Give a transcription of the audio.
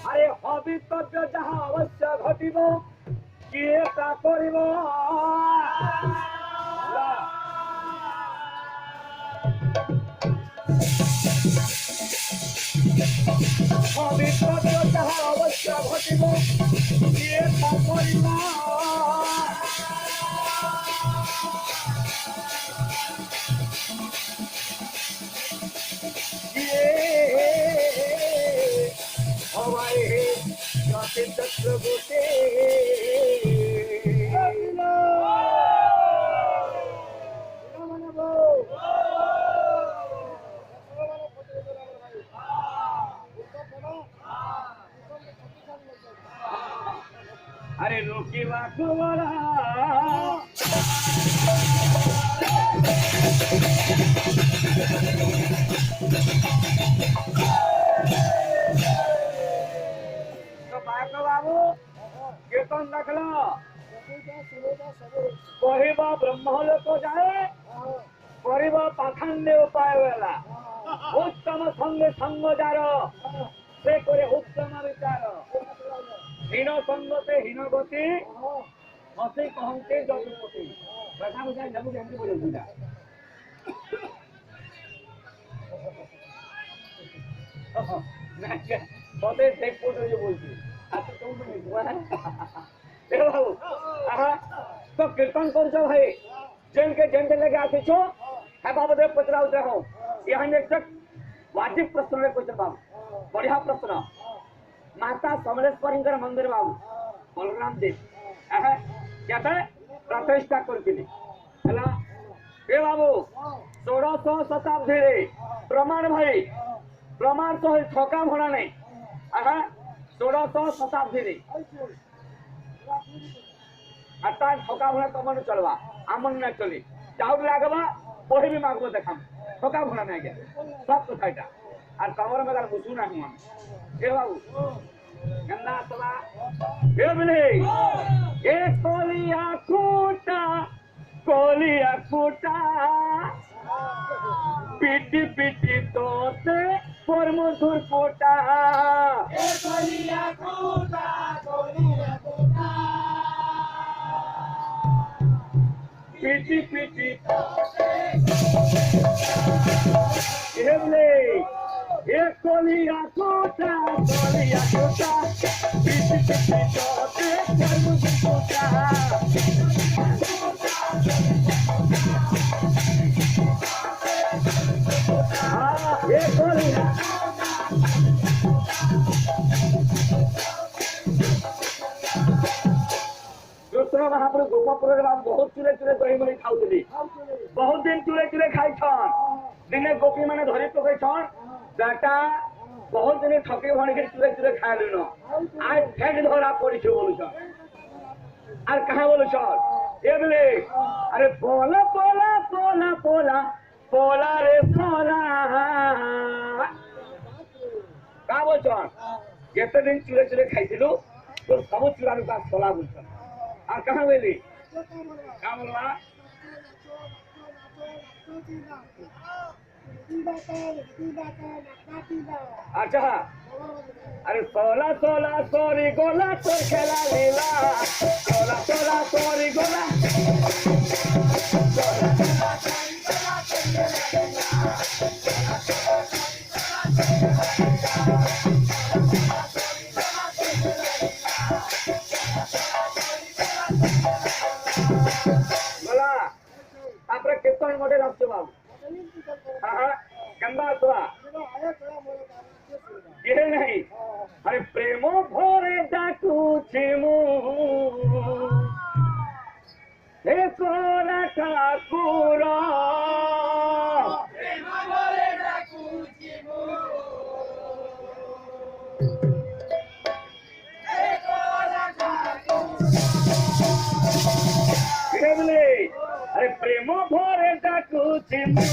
আরে ভবিতব্য যাহা অবশ্য ঘটিব কিয়ে তা করিব ভবিতব্য যাহা অবশ্য ঘটিব কিয়ে তা করিব সবাই যথেষ্ট বসে আরে রোকিবা কুমারা বাবু কীর্তন রাখলো কহিব ব্রহ্মলোক যায় করিব পাখান্ডে উপায় বেলা উত্তম সঙ্গে সঙ্গ যার সে করে উত্তম বিচার হীন সঙ্গতে হীনগতি হসে কহন্তে যতপতি কথা বুঝাই যাবো কেমনি বলে বুঝা মতে দেখ পড়ে বলছি আচ্ছা তুমি বাবু তো কীর্তন করছো ভাই જેમકે લેકે આથી છો હે બાબતે પચરાવતે હો यहाँ एक वाजिब प्रश्न रे क्वेश्चन बाबू बढ़िया प्रश्न माता समलेश्वरी मंदिर बाबू बलराम देव क्या प्रतिष्ठा करथिले हला ए बाबू 1600 शताब्दी रे प्रमाण भाई प्रमाण तो ठका भणा नहीं 1600 शताब्दी रे आता ठका भणा कमन चलवा आमन ना चले चाउर लागबा कोई भी मांगबो देखाम ठका भणा नहीं गया सब तो खाइटा और कमर में गाल बुसु ना हम ए बाबू गंदा तला ए बले ए कोलिया कोटा पिटी पिटी तोते पर मधुर कोटा ए कोलिया कोटा पिटी पिटी एक कोलिया कोटा पिटी पिटी तोते पर मधुर कोटा एक कोलिया महापुर गोपापुर बहुत चूरे चूरे दही मिली खाऊली बहुत दिन चूरे चूरे खाई छन दिने गोपी माने धरी पकई छन बेटा बहुत दिन ठके भणी के चूरे चूरे खाए लेन आज ठेक धरा पड़ी छ बोलु छ और कहां बोलु छ ए बोले अरे बोला बोला बोला बोला बोला रे बोला का बोल छ केते दिन चूरे चूरे खाइथिलु तो सब चूरा का सोला बोल छ आ कहां वेली का बोलवा अच्छा अरे सोला सोला सोरी गोला तो खेला लीला सोला सोला सोरी गोला बोला आपरे कितने मोटे रास्ते बाबू गंदा हुआ ये नहीं अरे प्रेमो भोरे डाकू छिमू हे कोरा ठाकुरा प्रेमो भोरे डाकू छिमू हे कोरा ठाकुरा अरे प्रेमो भोरे डाकू छिमू